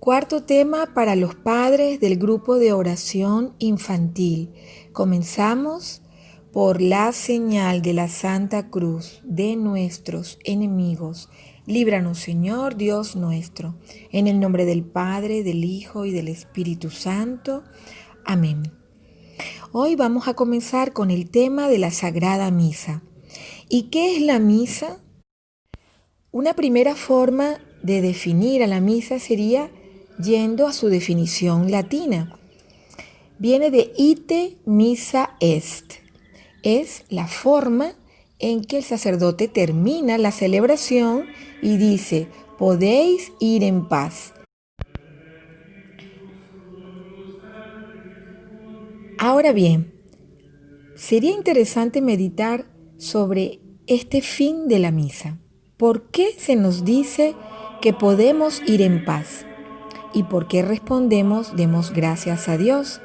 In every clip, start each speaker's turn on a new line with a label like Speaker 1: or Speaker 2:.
Speaker 1: Cuarto tema para los padres del grupo de oración infantil. Comenzamos por la señal de la Santa Cruz de nuestros enemigos. Líbranos, Señor, Dios nuestro. En el nombre del Padre, del Hijo y del Espíritu Santo. Amén. Hoy vamos a comenzar con el tema de la Sagrada Misa. ¿Y qué es la misa? Una primera forma de definir a la misa sería yendo a su definición latina. Viene de ite missa est. Es la forma en que el sacerdote termina la celebración y dice: podéis ir en paz. Ahora bien, sería interesante meditar sobre este fin de la misa. ¿Por qué se nos dice que podemos ir en paz? ¿Y por qué respondemos demos gracias a Dios?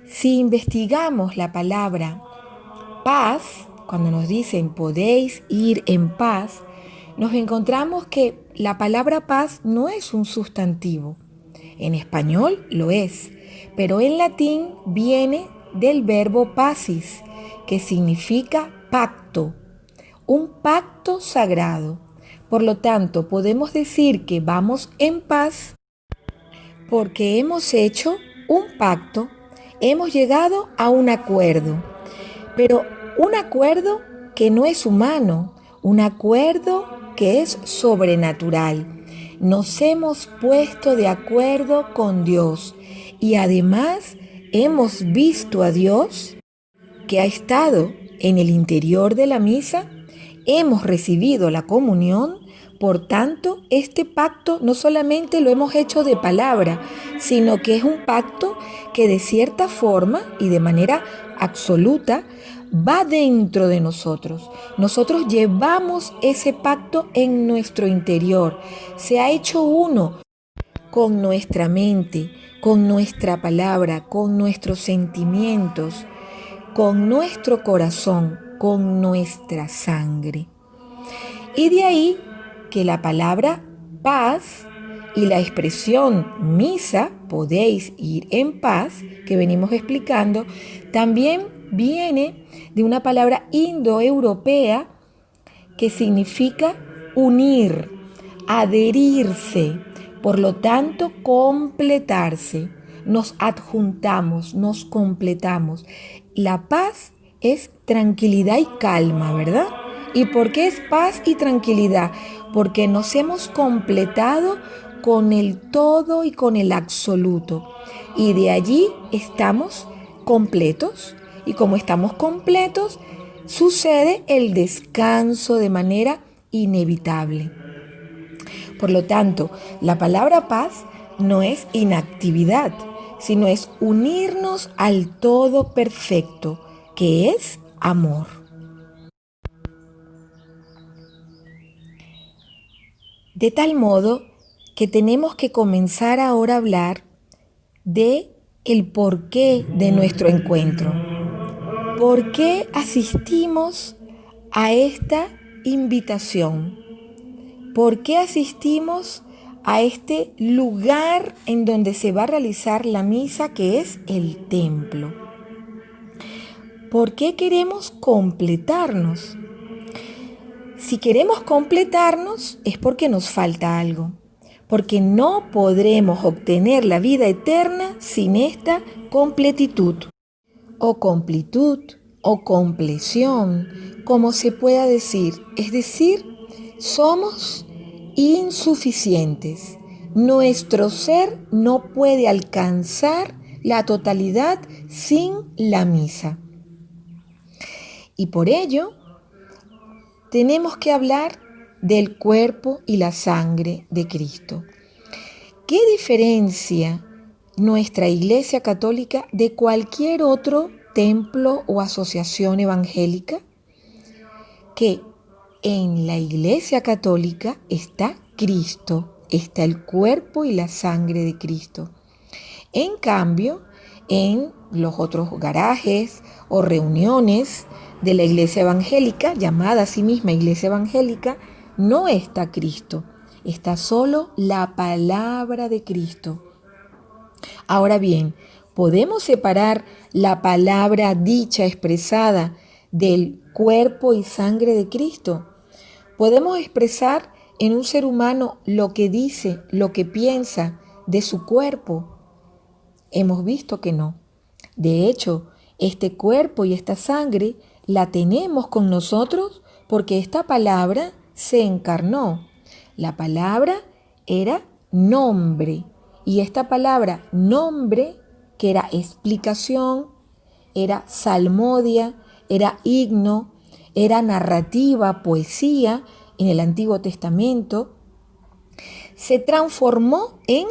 Speaker 1: Si investigamos la palabra paz, cuando nos dicen podéis ir en paz, nos encontramos que la palabra paz no es un sustantivo. En español lo es, pero en latín viene del verbo pacis, que significa pacto, un pacto sagrado. Por lo tanto, podemos decir que vamos en paz porque hemos hecho un pacto, hemos llegado a un acuerdo, pero un acuerdo que no es humano, un acuerdo que es sobrenatural. Nos hemos puesto de acuerdo con Dios y además hemos visto a Dios que ha estado en el interior de la misa, hemos recibido la comunión. Por tanto, este pacto no solamente lo hemos hecho de palabra, sino que es un pacto que de cierta forma y de manera absoluta va dentro de nosotros. Nosotros llevamos ese pacto en nuestro interior. Se ha hecho uno con nuestra mente, con nuestra palabra, con nuestros sentimientos, con nuestro corazón, con nuestra sangre. Y de ahí que la palabra paz y la expresión misa, podéis ir en paz, que venimos explicando, también viene de una palabra indoeuropea que significa unir, adherirse, por lo tanto completarse. Nos adjuntamos, nos completamos. La paz es tranquilidad y calma, ¿verdad? ¿Y por qué es paz y tranquilidad? Porque nos hemos completado con el todo y con el absoluto. Y de allí estamos completos. Y como estamos completos, sucede el descanso de manera inevitable. Por lo tanto, la palabra paz no es inactividad, sino es unirnos al todo perfecto, que es amor. De tal modo que tenemos que comenzar ahora a hablar de el porqué de nuestro encuentro. ¿Por qué asistimos a esta invitación? ¿Por qué asistimos a este lugar en donde se va a realizar la misa, que es el templo? ¿Por qué queremos completarnos? Si queremos completarnos es porque nos falta algo, porque no podremos obtener la vida eterna sin esta completitud, o completud, o compleción, como se pueda decir. Es decir, somos insuficientes. Nuestro ser no puede alcanzar la totalidad sin la misa. Y por ello, tenemos que hablar del cuerpo y la sangre de Cristo. ¿Qué diferencia nuestra Iglesia Católica de cualquier otro templo o asociación evangélica? Que en la Iglesia Católica está Cristo, está el cuerpo y la sangre de Cristo. En cambio, en los otros garajes o reuniones de la Iglesia Evangélica, llamada a sí misma Iglesia Evangélica, no está Cristo. está solo la palabra de Cristo. Ahora bien, ¿podemos separar la palabra dicha, expresada, del cuerpo y sangre de Cristo? ¿Podemos expresar en un ser humano lo que dice, lo que piensa de su cuerpo? Hemos visto que no. De hecho, este cuerpo y esta sangre la tenemos con nosotros porque esta palabra se encarnó. La palabra era nombre. Y esta palabra nombre, que era explicación, era salmodia, era himno, era narrativa, poesía en el Antiguo Testamento, se transformó en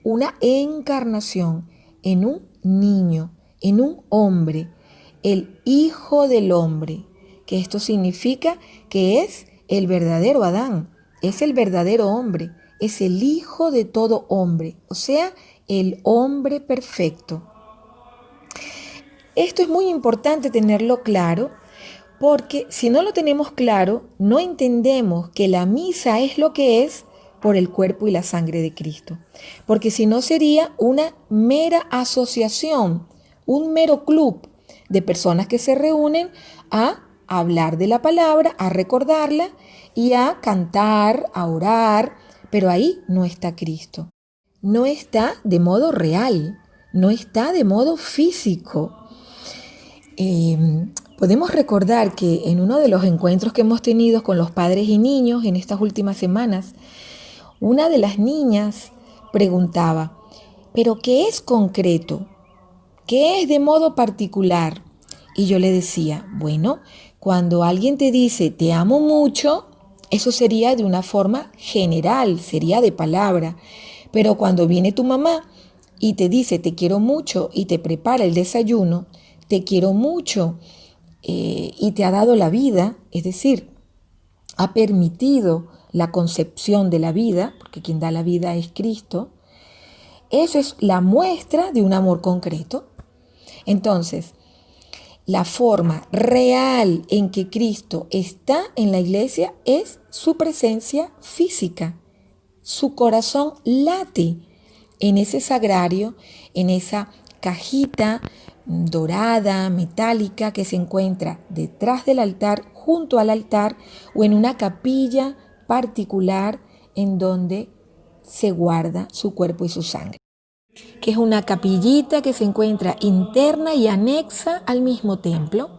Speaker 1: una encarnación, en un niño, en un hombre, el Hijo del Hombre, que esto significa que es el verdadero Adán, es el verdadero hombre, es el Hijo de todo hombre, o sea, el hombre perfecto. Esto es muy importante tenerlo claro, porque si no lo tenemos claro, no entendemos que la misa es lo que es por el cuerpo y la sangre de Cristo. Porque si no sería una mera asociación, un mero club de personas que se reúnen a hablar de la palabra, a recordarla y a cantar, a orar, pero ahí no está Cristo. No está de modo real, no está de modo físico. Podemos recordar que en uno de los encuentros que hemos tenido con los padres y niños en estas últimas semanas, una de las niñas preguntaba, ¿pero qué es concreto? ¿Qué es de modo particular? Y yo le decía, bueno, cuando alguien te dice te amo mucho, eso sería de una forma general, sería de palabra. Pero cuando viene tu mamá y te dice te quiero mucho y te prepara el desayuno, te quiero mucho y te ha dado la vida, es decir, ha permitido la concepción de la vida, porque quien da la vida es Cristo, eso es la muestra de un amor concreto. Entonces, la forma real en que Cristo está en la iglesia es su presencia física. Su corazón late en ese sagrario, en esa cajita dorada, metálica, que se encuentra detrás del altar, junto al altar, o en una capilla particular en donde se guarda su cuerpo y su sangre, que es una capillita que se encuentra interna y anexa al mismo templo.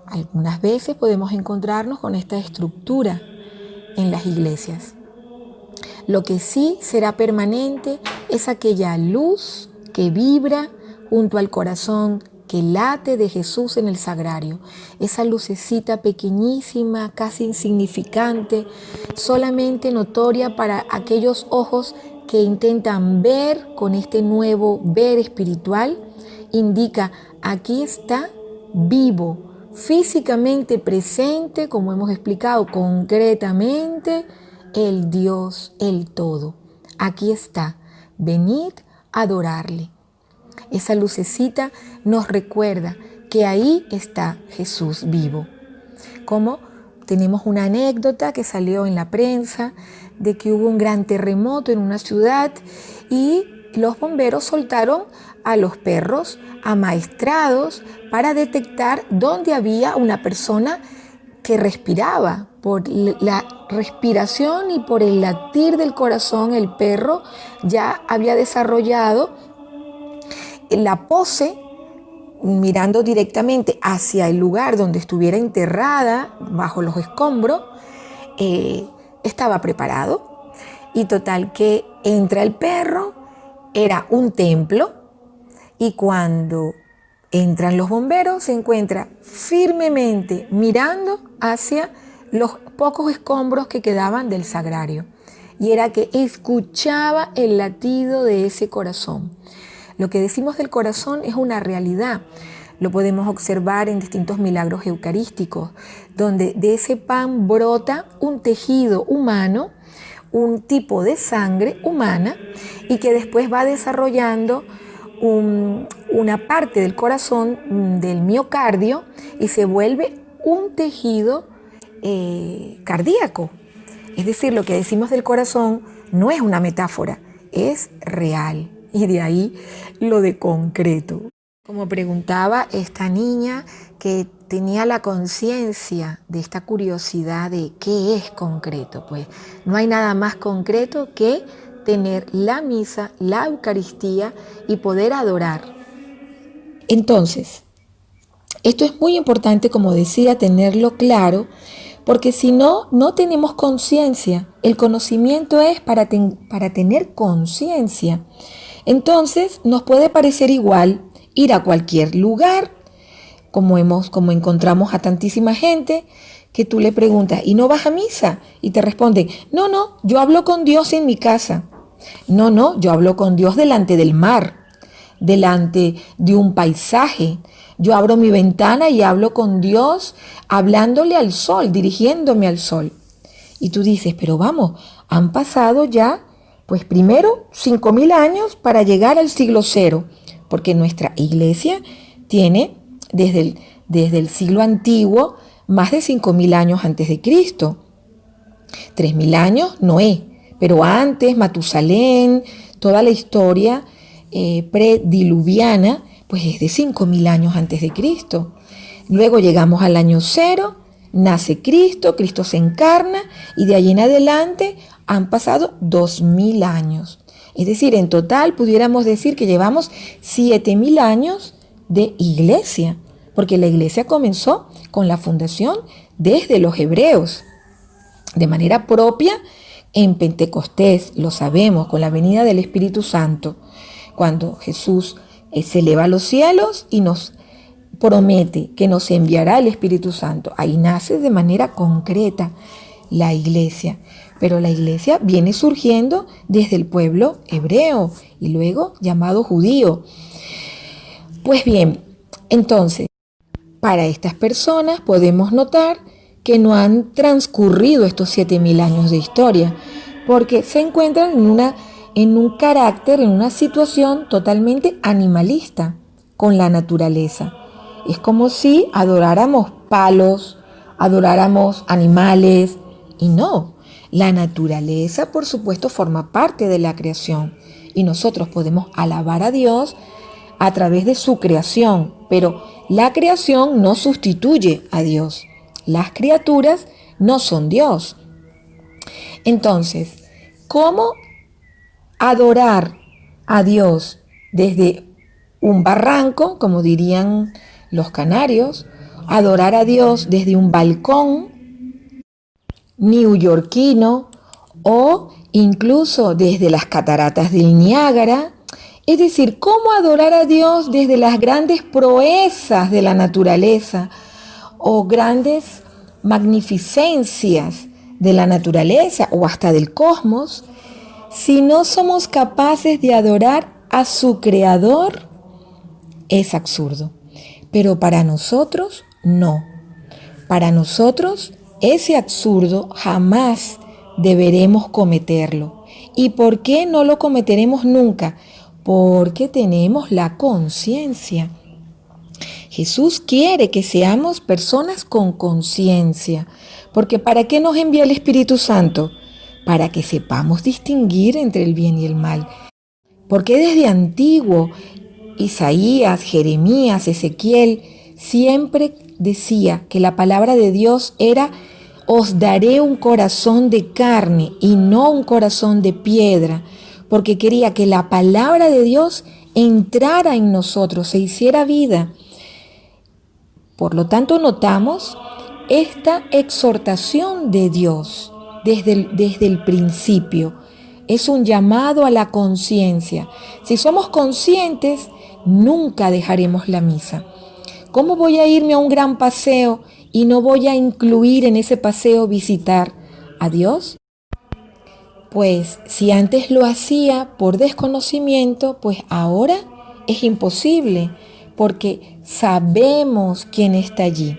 Speaker 1: Algunas veces podemos encontrarnos con esta estructura en las iglesias. Lo que sí será permanente es aquella luz que vibra junto al corazón que late de Jesús en el sagrario. Esa lucecita pequeñísima, casi insignificante, solamente notoria para aquellos ojos que intentan ver con este nuevo ver espiritual, indica, aquí está vivo, físicamente presente, como hemos explicado concretamente, el Dios, el todo. Aquí está, venid a adorarle. Esa lucecita nos recuerda que ahí está Jesús vivo. Como tenemos una anécdota que salió en la prensa de que hubo un gran terremoto en una ciudad y los bomberos soltaron a los perros amaestrados para detectar dónde había una persona que respiraba. Por la respiración y por el latir del corazón, el perro ya había desarrollado la pose mirando directamente hacia el lugar donde estuviera enterrada, bajo los escombros. Estaba preparado. Y total que entra el perro, era un templo, y cuando entran los bomberos se encuentra firmemente mirando hacia los pocos escombros que quedaban del sagrario. Y era que escuchaba el latido de ese corazón. Lo que decimos del corazón es una realidad. Lo podemos observar en distintos milagros eucarísticos, donde de ese pan brota un tejido humano, un tipo de sangre humana, y que después va desarrollando una parte del corazón, del miocardio, y se vuelve un tejido cardíaco. Es decir, lo que decimos del corazón no es una metáfora, es real. Y de ahí lo de concreto. Como preguntaba esta niña que tenía la conciencia de esta curiosidad de qué es concreto, pues no hay nada más concreto que tener la misa, la Eucaristía y poder adorar. Entonces, esto es muy importante, como decía, tenerlo claro, porque si no, no tenemos conciencia. El conocimiento es para tener conciencia. Entonces, nos puede parecer igual ir a cualquier lugar, como encontramos a tantísima gente, que tú le preguntas, ¿y no vas a misa? Y te responden, no, yo hablo con Dios en mi casa. No, yo hablo con Dios delante del mar, delante de un paisaje. Yo abro mi ventana y hablo con Dios, hablándole al sol, dirigiéndome al sol. Y tú dices, pero vamos, han pasado ya, pues primero 5.000 años para llegar al siglo cero, porque nuestra iglesia tiene desde el siglo antiguo más de 5.000 años antes de Cristo. 3.000 años Noé, pero antes Matusalén, toda la historia prediluviana, pues es de 5.000 años antes de Cristo. Luego llegamos al año cero, nace Cristo, Cristo se encarna y de allí en adelante han pasado 2.000 años. Es decir, en total pudiéramos decir que llevamos 7.000 años de iglesia, porque la iglesia comenzó con la fundación desde los hebreos, de manera propia en Pentecostés, lo sabemos, con la venida del Espíritu Santo, cuando Jesús se eleva a los cielos y nos promete que nos enviará el Espíritu Santo. Ahí nace de manera concreta la iglesia, pero la iglesia viene surgiendo desde el pueblo hebreo y luego llamado judío. Pues bien, entonces, para estas personas podemos notar que no han transcurrido estos 7.000 años de historia, porque se encuentran en un carácter, en una situación totalmente animalista con la naturaleza. Es como si adoráramos palos, adoráramos animales, y no. La naturaleza, por supuesto, forma parte de la creación, y nosotros podemos alabar a Dios a través de su creación, pero la creación no sustituye a Dios. Las criaturas no son Dios. Entonces, ¿cómo adorar a Dios desde un barranco, como dirían los canarios? Adorar a Dios desde un balcón neoyorquino o incluso desde las cataratas del Niágara. Es decir, ¿cómo adorar a Dios desde las grandes proezas de la naturaleza o grandes magnificencias de la naturaleza o hasta del cosmos, si no somos capaces de adorar a su creador? Es absurdo. Pero para nosotros, no. Para nosotros, ese absurdo jamás deberemos cometerlo. ¿Y por qué no lo cometeremos nunca? Porque tenemos la conciencia. Jesús quiere que seamos personas con conciencia, porque ¿para qué nos envía el Espíritu Santo? Para que sepamos distinguir entre el bien y el mal. Porque desde antiguo, Isaías, Jeremías, Ezequiel, siempre decía que la palabra de Dios era: os daré un corazón de carne y no un corazón de piedra, porque quería que la palabra de Dios entrara en nosotros, se hiciera vida. Por lo tanto, notamos esta exhortación de Dios desde el principio. Es un llamado a la conciencia. Si somos conscientes, nunca dejaremos la misa. ¿Cómo voy a irme a un gran paseo y no voy a incluir en ese paseo visitar a Dios? Pues si antes lo hacía por desconocimiento, pues ahora es imposible, porque sabemos quién está allí.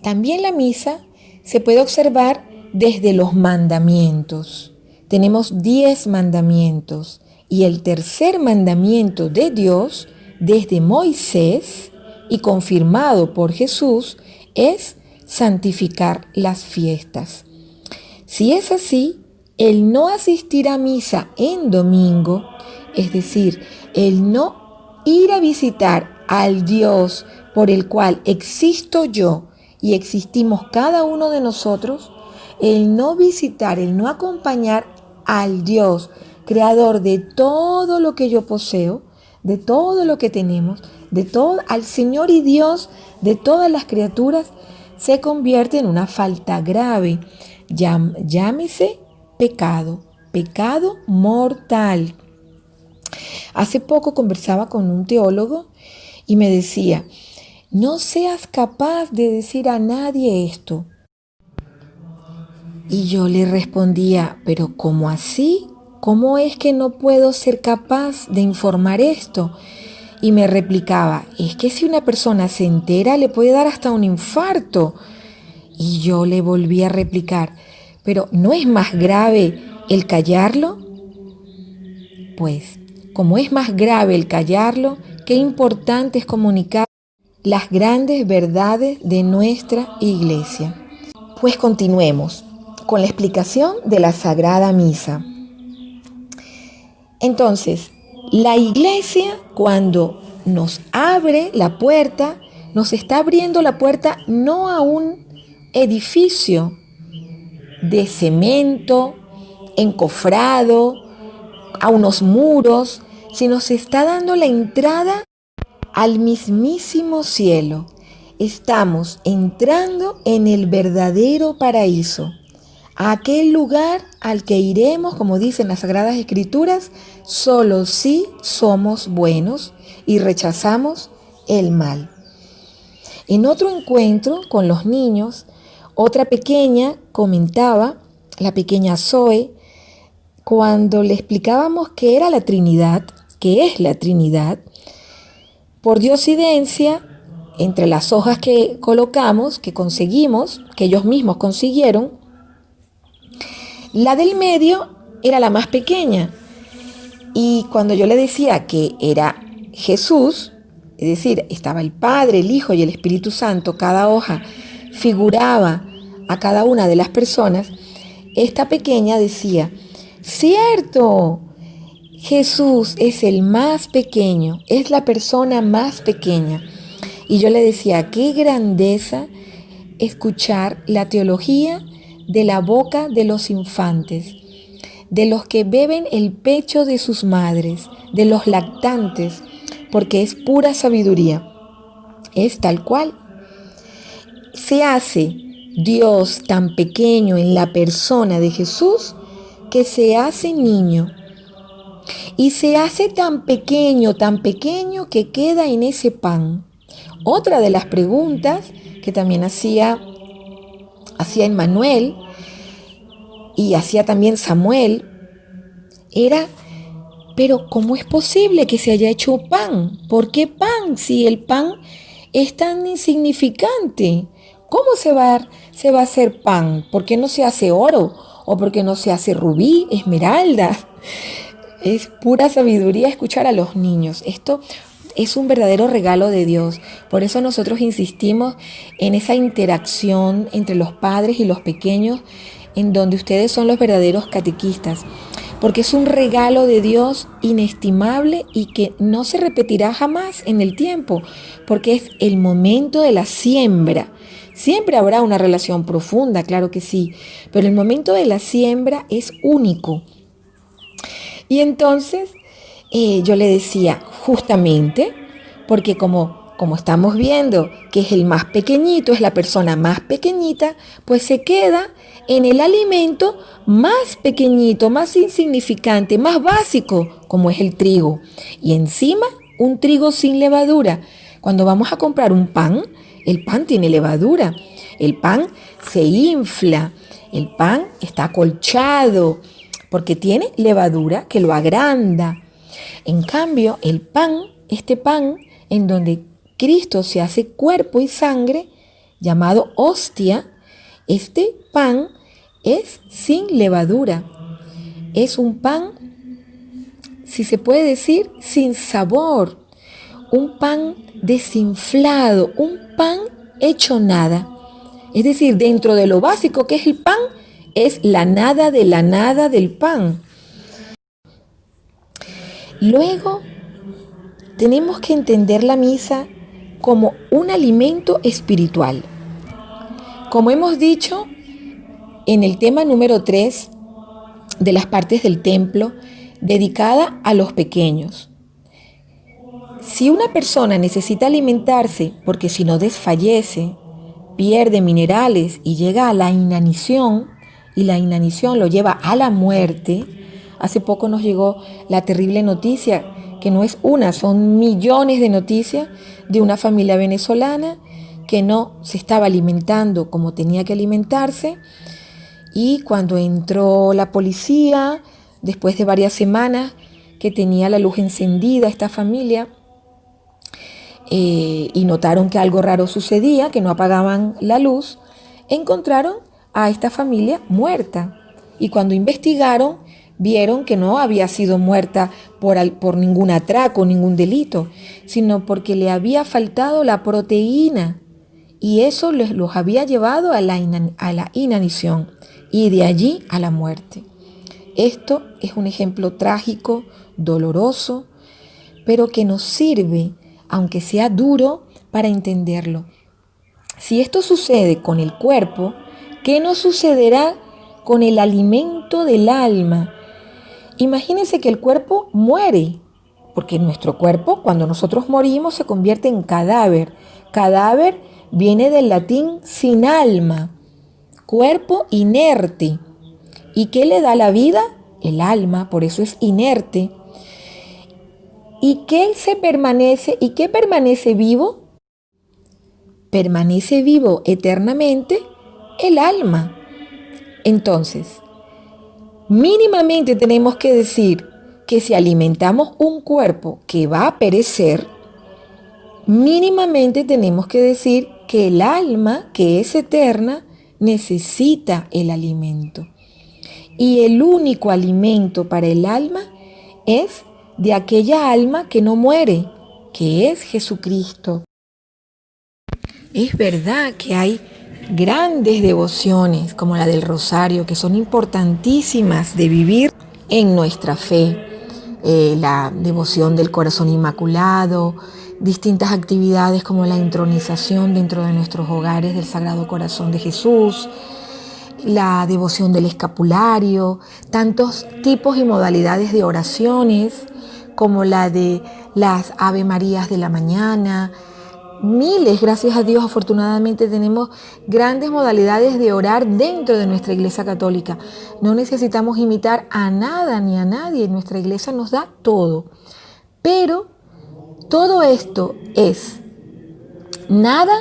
Speaker 1: También la misa se puede observar desde los mandamientos. Tenemos 10 mandamientos y el tercer mandamiento de Dios, desde Moisés y confirmado por Jesús, es santificar las fiestas. Si es así, el no asistir a misa en domingo, es decir, el no ir a visitar al Dios por el cual existo yo y existimos cada uno de nosotros, el no visitar, el no acompañar al Dios, creador de todo lo que yo poseo, de todo lo que tenemos, de todo, al Señor y Dios de todas las criaturas, se convierte en una falta grave. Llámese pecado, pecado mortal. Hace poco conversaba con un teólogo y me decía, no seas capaz de decir a nadie esto. Y yo le respondía, pero ¿cómo así? ¿Cómo es que no puedo ser capaz de informar esto? Y me replicaba, es que si una persona se entera le puede dar hasta un infarto. Y yo le volví a replicar, pero ¿no es más grave el callarlo? Pues, como es más grave el callarlo, qué importante es comunicar las grandes verdades de nuestra Iglesia. Pues continuemos con la explicación de la Sagrada Misa. Entonces, la Iglesia, cuando nos abre la puerta, nos está abriendo la puerta no a un edificio de cemento, encofrado, a unos muros, sino se está dando la entrada al mismísimo cielo. Estamos entrando en el verdadero paraíso, a aquel lugar al que iremos, como dicen las Sagradas Escrituras, solo si somos buenos y rechazamos el mal. En otro encuentro con los niños, otra pequeña comentaba, la pequeña Zoe, cuando le explicábamos qué era la Trinidad, qué es la Trinidad, por diosidencia, entre las hojas que colocamos, que conseguimos, que ellos mismos consiguieron, la del medio era la más pequeña. Y cuando yo le decía que era Jesús, es decir, estaba el Padre, el Hijo y el Espíritu Santo, cada hoja figuraba a cada una de las personas, esta pequeña decía, cierto, Jesús es el más pequeño, es la persona más pequeña. Y yo le decía, qué grandeza escuchar la teología de la boca de los infantes, de los que beben el pecho de sus madres, de los lactantes, porque es pura sabiduría. Es tal cual. Se hace Dios tan pequeño en la persona de Jesús que se hace niño. Y se hace tan pequeño que queda en ese pan. Otra de las preguntas que también hacía Emmanuel y hacía también Samuel era, pero ¿cómo es posible que se haya hecho pan? ¿Por qué pan si el pan es tan insignificante? ¿Cómo se va a hacer pan? ¿Por qué no se hace oro? ¿O por qué no se hace rubí, esmeralda? Es pura sabiduría escuchar a los niños. Esto es un verdadero regalo de Dios. Por eso nosotros insistimos en esa interacción entre los padres y los pequeños, en donde ustedes son los verdaderos catequistas. Porque es un regalo de Dios inestimable y que no se repetirá jamás en el tiempo, porque es el momento de la siembra. Siempre habrá una relación profunda, claro que sí, pero el momento de la siembra es único. Y entonces yo le decía, justamente, porque como estamos viendo que es el más pequeñito, es la persona más pequeñita, pues se queda en el alimento más pequeñito, más insignificante, más básico, como es el trigo. Y encima, un trigo sin levadura. Cuando vamos a comprar un pan, el pan tiene levadura. El pan se infla, el pan está acolchado, porque tiene levadura que lo agranda. En cambio, el pan, este pan en donde Cristo se hace cuerpo y sangre, llamado hostia, este pan es sin levadura. Es un pan, si se puede decir, sin sabor. Un pan desinflado, un pan hecho nada. Es decir, dentro de lo básico que es el pan, Es la nada de la nada del pan. Luego, tenemos que entender la misa como un alimento espiritual. Como hemos dicho en el tema número 3 de las partes del templo, dedicada a los pequeños. Si una persona necesita alimentarse porque si no desfallece, pierde minerales y llega a la inanición, y la inanición lo lleva a la muerte, hace poco nos llegó la terrible noticia, que no es una, son millones de noticias de una familia venezolana que no se estaba alimentando como tenía que alimentarse, y cuando entró la policía, después de varias semanas que tenía la luz encendida esta familia, y notaron que algo raro sucedía, que no apagaban la luz, encontraron a esta familia muerta. Y cuando investigaron, vieron que no había sido muerta por ningún atraco, ningún delito, sino porque le había faltado la proteína. Y eso los había llevado a la inanición y de allí a la muerte. Esto es un ejemplo trágico, doloroso, pero que nos sirve, aunque sea duro, para entenderlo. Si esto sucede con el cuerpo, ¿qué nos sucederá con el alimento del alma? Imagínense que el cuerpo muere, porque nuestro cuerpo, cuando nosotros morimos, se convierte en cadáver. Cadáver viene del latín sin alma, cuerpo inerte. ¿Y qué le da la vida? El alma, por eso es inerte. ¿Y qué permanece vivo? Permanece vivo eternamente el alma. Entonces, mínimamente tenemos que decir que si alimentamos un cuerpo que va a perecer, mínimamente tenemos que decir que el alma, que es eterna, necesita el alimento. Y el único alimento para el alma es de aquella alma que no muere, que es Jesucristo. Es verdad que hay grandes devociones como la del Rosario, que son importantísimas de vivir en nuestra fe. La devoción del Corazón Inmaculado, distintas actividades como la intronización dentro de nuestros hogares del Sagrado Corazón de Jesús, la devoción del escapulario, tantos tipos y modalidades de oraciones como la de las Ave Marías de la mañana. Miles, gracias a Dios, afortunadamente tenemos grandes modalidades de orar dentro de nuestra Iglesia Católica. No necesitamos imitar a nada ni a nadie, nuestra Iglesia nos da todo. Pero todo esto es nada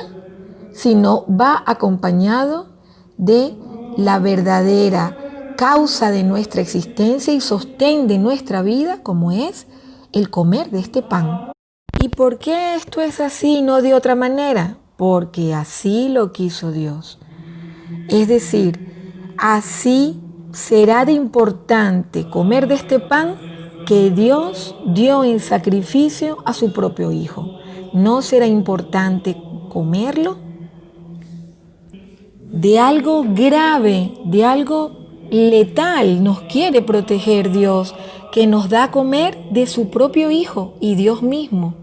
Speaker 1: si no va acompañado de la verdadera causa de nuestra existencia y sostén de nuestra vida, como es el comer de este pan. ¿Y por qué esto es así y no de otra manera? Porque así lo quiso Dios. Es decir, así será de importante comer de este pan que Dios dio en sacrificio a su propio Hijo. No será importante comerlo de algo grave, de algo letal. Nos quiere proteger Dios, que nos da a comer de su propio Hijo y Dios mismo,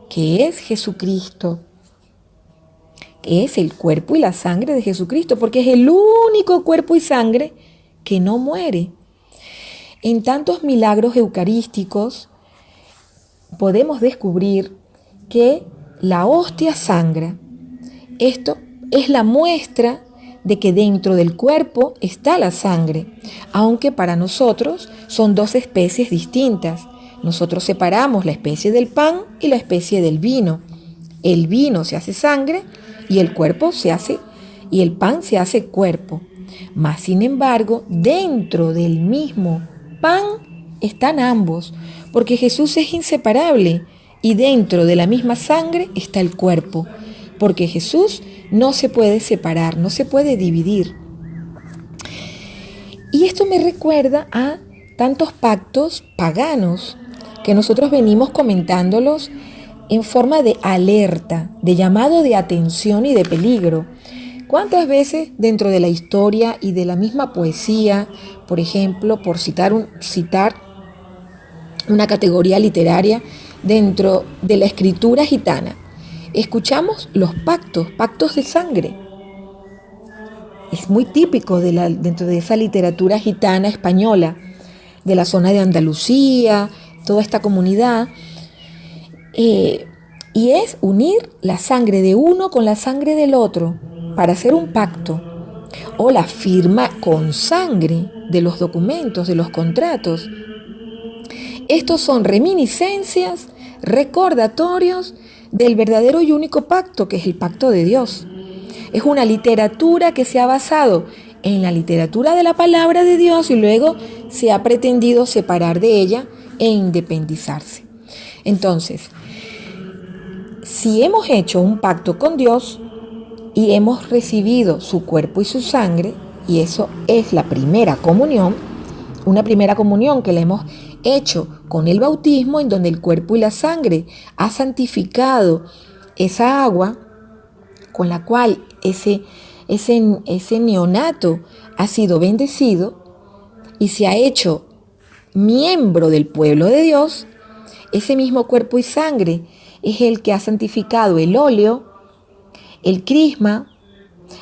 Speaker 1: que es Jesucristo, que es el cuerpo y la sangre de Jesucristo, porque es el único cuerpo y sangre que no muere. En tantos milagros eucarísticos podemos descubrir que la hostia sangra. Esto es la muestra de que dentro del cuerpo está la sangre, aunque para nosotros son dos especies distintas. Nosotros separamos la especie del pan y la especie del vino. El vino se hace sangre y el pan se hace cuerpo. Mas, sin embargo, dentro del mismo pan están ambos, porque Jesús es inseparable y dentro de la misma sangre está el cuerpo, porque Jesús no se puede separar, no se puede dividir. Y esto me recuerda a tantos pactos paganos que nosotros venimos comentándolos en forma de alerta, de llamado de atención y de peligro. ¿Cuántas veces dentro de la historia y de la misma poesía, por ejemplo, por citar una categoría literaria dentro de la escritura gitana, escuchamos los pactos de sangre? Es muy típico dentro de esa literatura gitana española, de la zona de Andalucía, toda esta comunidad, y es unir la sangre de uno con la sangre del otro para hacer un pacto, o la firma con sangre de los documentos, de los contratos. Estos son reminiscencias, recordatorios del verdadero y único pacto, que es el pacto de Dios. Es una literatura que se ha basado en la literatura de la palabra de Dios y luego se ha pretendido separar de ella e independizarse. Entonces, si hemos hecho un pacto con Dios y hemos recibido su cuerpo y su sangre, y eso es la primera comunión, una primera comunión que la hemos hecho con el bautismo, en donde el cuerpo y la sangre ha santificado esa agua con la cual ese neonato ha sido bendecido y se ha hecho miembro del pueblo de Dios. Ese mismo cuerpo y sangre es el que ha santificado el óleo, el crisma,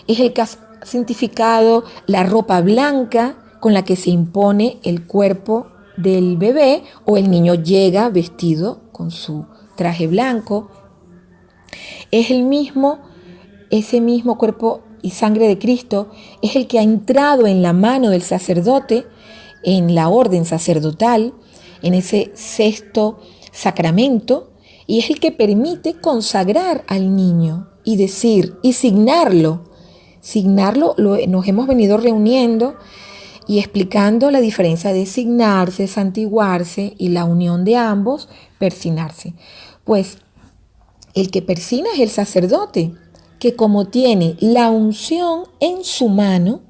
Speaker 1: es el que ha santificado la ropa blanca con la que se impone el cuerpo del bebé, o el niño llega vestido con su traje blanco. Es ese mismo cuerpo y sangre de Cristo es el que ha entrado en la mano del sacerdote, en la orden sacerdotal, en ese sexto sacramento, y es el que permite consagrar al niño y decir, y signarlo. Nos hemos venido reuniendo y explicando la diferencia de signarse, santiguarse, y la unión de ambos, persignarse. Pues el que persina es el sacerdote, que como tiene la unción en su mano,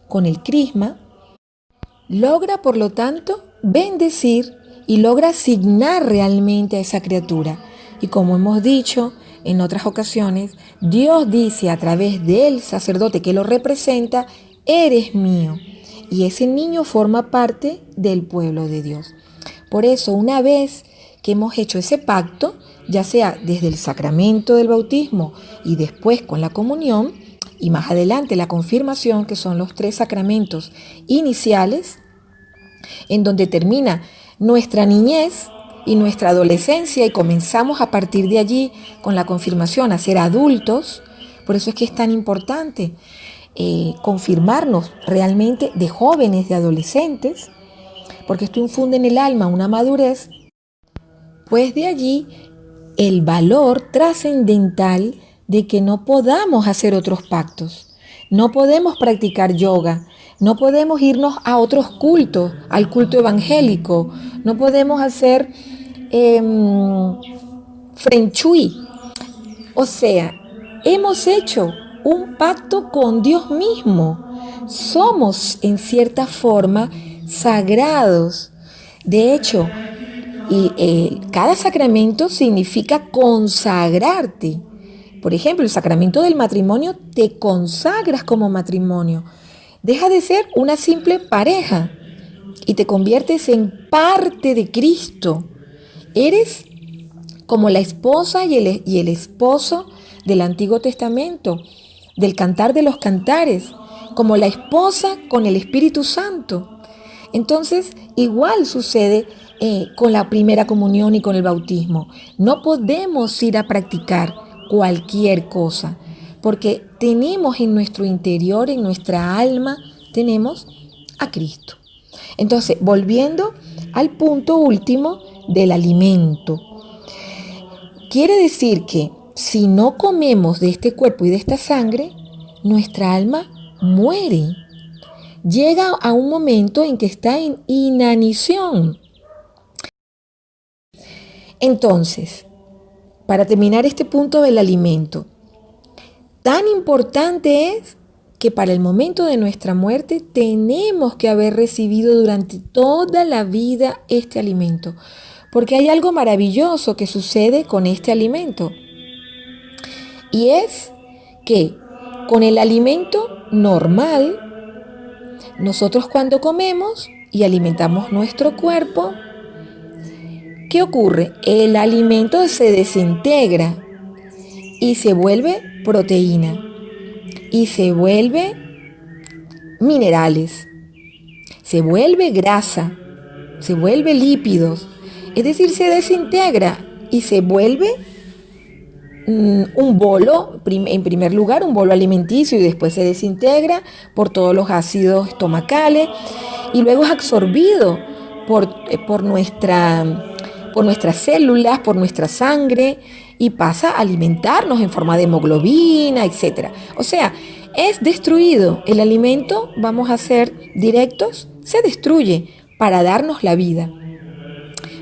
Speaker 1: con el crisma, logra por lo tanto bendecir y logra signar realmente a esa criatura. Y como hemos dicho en otras ocasiones, Dios dice a través del sacerdote que lo representa: eres mío. Y ese niño forma parte del pueblo de Dios. Por eso, una vez que hemos hecho ese pacto, ya sea desde el sacramento del bautismo y después con la comunión, y más adelante la confirmación, que son los 3 sacramentos iniciales, en donde termina nuestra niñez y nuestra adolescencia, y comenzamos a partir de allí con la confirmación a ser adultos. Por eso es que es tan importante confirmarnos realmente de jóvenes, de adolescentes, porque esto infunde en el alma una madurez. Pues de allí el valor trascendental de que no podamos hacer otros pactos, no podemos practicar yoga, no podemos irnos a otros cultos, al culto evangélico, no podemos hacer feng shui. O sea, hemos hecho un pacto con Dios mismo. Somos en cierta forma sagrados. De hecho, cada sacramento significa consagrarte. Por ejemplo, el sacramento del matrimonio, te consagras como matrimonio. Deja de ser una simple pareja y te conviertes en parte de Cristo. Eres como la esposa y el esposo del Antiguo Testamento, del Cantar de los Cantares, como la esposa con el Espíritu Santo. Entonces, igual sucede con la primera comunión y con el bautismo. No podemos ir a practicar cualquier cosa, porque tenemos en nuestro interior, en nuestra alma, tenemos a Cristo. Entonces, volviendo al punto último del alimento, quiere decir que si no comemos de este cuerpo y de esta sangre, nuestra alma muere. Llega a un momento en que está en inanición. Entonces, para terminar este punto del alimento, tan importante es que para el momento de nuestra muerte tenemos que haber recibido durante toda la vida este alimento, porque hay algo maravilloso que sucede con este alimento, y es que Con el alimento normal, nosotros cuando comemos y alimentamos nuestro cuerpo, ¿qué ocurre? El alimento se desintegra y se vuelve proteína y se vuelve minerales, se vuelve grasa, se vuelve lípidos, es decir, se desintegra y se vuelve un bolo, en primer lugar un bolo alimenticio, y después se desintegra por todos los ácidos estomacales y luego es absorbido por nuestras células, por nuestra sangre, y pasa a alimentarnos en forma de hemoglobina, etc. O sea, es destruido. El alimento, vamos a ser directos, se destruye para darnos la vida.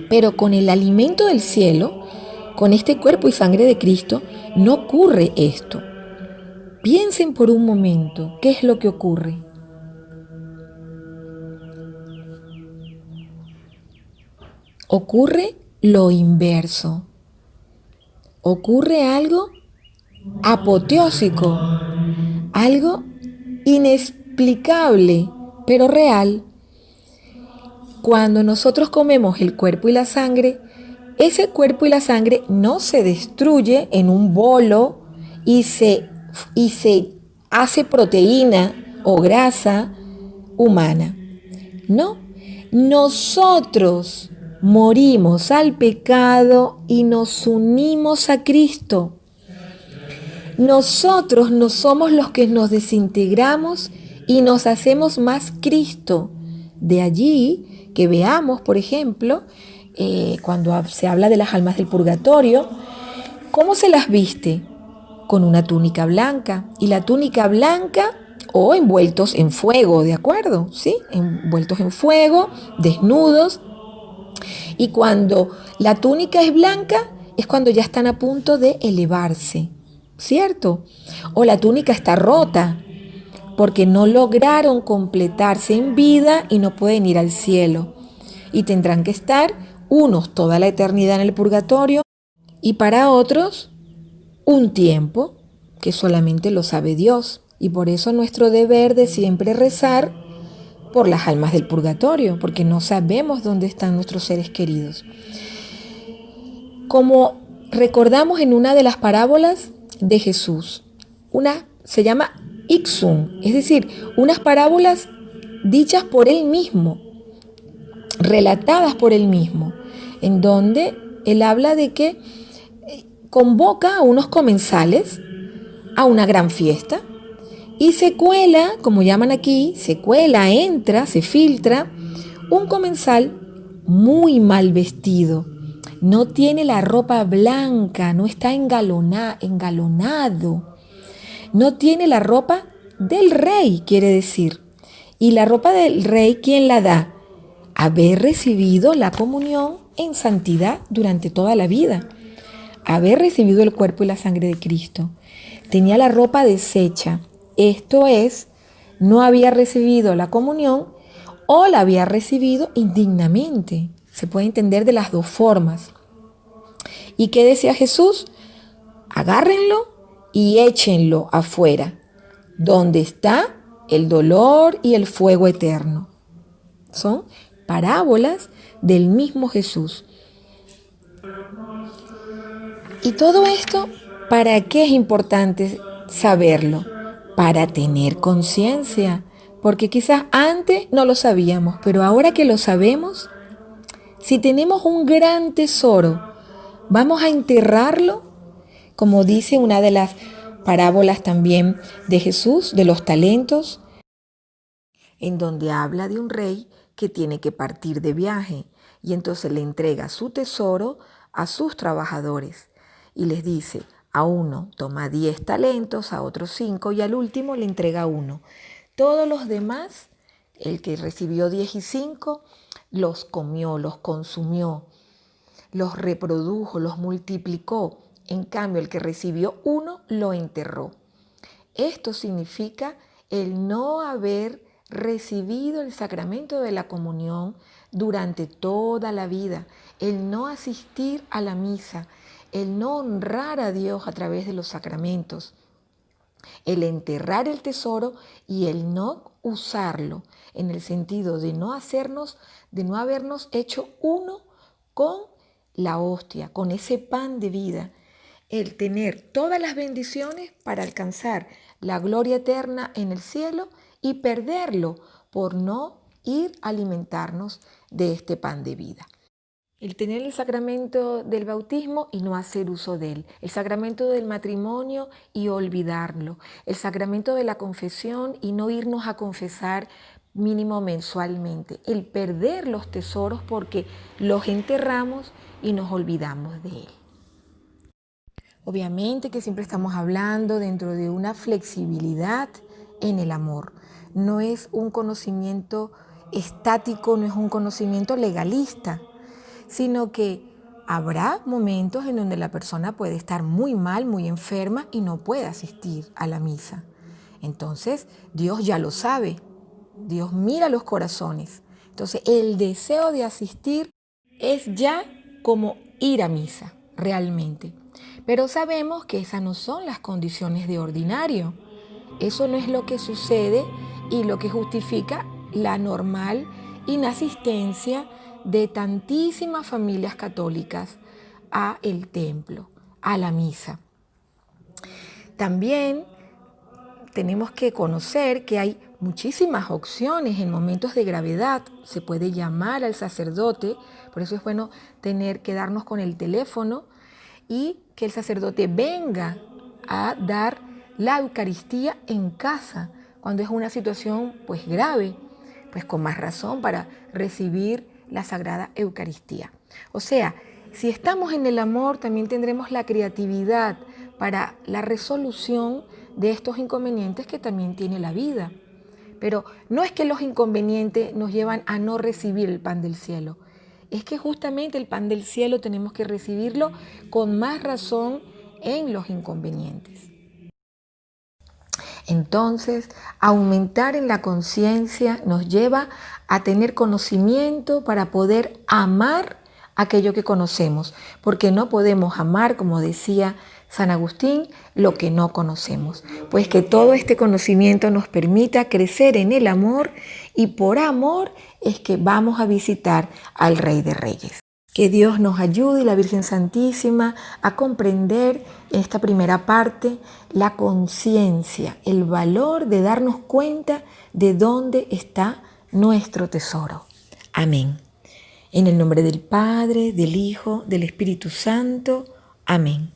Speaker 1: Pero con el alimento del cielo, con este cuerpo y sangre de Cristo, no ocurre esto. Piensen por un momento, ¿qué es lo que ocurre? Ocurre lo inverso. Ocurre algo apoteósico, algo inexplicable, pero real. Cuando nosotros comemos el cuerpo y la sangre, ese cuerpo y la sangre no se destruye en un bolo y se hace proteína o grasa humana. No, nosotros morimos al pecado y nos unimos a Cristo. Nosotros no somos los que nos desintegramos y nos hacemos más Cristo. De allí que veamos, por ejemplo, cuando se habla de las almas del purgatorio, ¿cómo se las viste? Con una túnica blanca. Y la túnica blanca o envueltos en fuego, ¿de acuerdo? ¿Sí? Envueltos en fuego, desnudos. Y cuando la túnica es blanca, es cuando ya están a punto de elevarse, ¿cierto? O la túnica está rota, porque no lograron completarse en vida y no pueden ir al cielo. Y tendrán que estar unos toda la eternidad en el purgatorio y para otros un tiempo que solamente lo sabe Dios. Y por eso nuestro deber de siempre rezar por las almas del purgatorio, porque no sabemos dónde están nuestros seres queridos. Como recordamos en una de las parábolas de Jesús, se llama Ixun, es decir, unas parábolas dichas por él mismo, relatadas por él mismo, en donde él habla de que convoca a unos comensales a una gran fiesta y se cuela, como llaman aquí, entra, se filtra un comensal muy mal vestido. No tiene la ropa blanca, no está engalonado. No tiene la ropa del rey, quiere decir. Y la ropa del rey, ¿quién la da? Haber recibido la comunión en santidad durante toda la vida. Haber recibido el cuerpo y la sangre de Cristo. Tenía la ropa deshecha. Esto es, no había recibido la comunión o la había recibido indignamente. Se puede entender de las dos formas. ¿Y qué decía Jesús? Agárrenlo y échenlo afuera, donde está el dolor y el fuego eterno. Son parábolas del mismo Jesús. Y todo esto, ¿para qué es importante saberlo? Para tener conciencia, porque quizás antes no lo sabíamos, pero ahora que lo sabemos, si tenemos un gran tesoro, vamos a enterrarlo, como dice una de las parábolas también de Jesús, de los talentos, en donde habla de un rey que tiene que partir de viaje y entonces le entrega su tesoro a sus trabajadores y les dice, a uno toma 10 talentos, a otro 5 y al último le entrega 1. Todos los demás, el que recibió 10 y 5, los comió, los consumió, los reprodujo, los multiplicó. En cambio, el que recibió 1 lo enterró. Esto significa el no haber recibido el sacramento de la comunión durante toda la vida, el no asistir a la misa, el no honrar a Dios a través de los sacramentos. El enterrar el tesoro y el no usarlo, en el sentido de no habernos hecho uno con la hostia, con ese pan de vida. El tener todas las bendiciones para alcanzar la gloria eterna en el cielo y perderlo por no ir a alimentarnos de este pan de vida. El tener el sacramento del bautismo y no hacer uso de él. El sacramento del matrimonio y olvidarlo. El sacramento de la confesión y no irnos a confesar mínimo mensualmente. El perder los tesoros porque los enterramos y nos olvidamos de él. Obviamente que siempre estamos hablando dentro de una flexibilidad en el amor. No es un conocimiento estático, no es un conocimiento legalista, sino que habrá momentos en donde la persona puede estar muy mal, muy enferma y no puede asistir a la misa. Entonces, Dios ya lo sabe. Dios mira los corazones. Entonces, el deseo de asistir es ya como ir a misa, realmente. Pero sabemos que esas no son las condiciones de ordinario. Eso no es lo que sucede y lo que justifica la normal inasistencia de tantísimas familias católicas a el templo, a la misa. También tenemos que conocer que hay muchísimas opciones en momentos de gravedad. Se puede llamar al sacerdote, por eso es bueno quedarnos con el teléfono y que el sacerdote venga a dar la Eucaristía en casa cuando es una situación pues grave, pues con más razón para recibir la Sagrada Eucaristía. O sea, si estamos en el amor también tendremos la creatividad para la resolución de estos inconvenientes que también tiene la vida. Pero no es que los inconvenientes nos llevan a no recibir el pan del cielo. Es que justamente el pan del cielo tenemos que recibirlo con más razón en los inconvenientes. Entonces, aumentar en la conciencia nos lleva a tener conocimiento para poder amar aquello que conocemos, porque no podemos amar, como decía San Agustín, lo que no conocemos. Pues que todo este conocimiento nos permita crecer en el amor y por amor es que vamos a visitar al Rey de Reyes. Que Dios nos ayude y la Virgen Santísima a comprender en esta primera parte la conciencia, el valor de darnos cuenta de dónde está nuestro tesoro. Amén. En el nombre del Padre, del Hijo, del Espíritu Santo. Amén.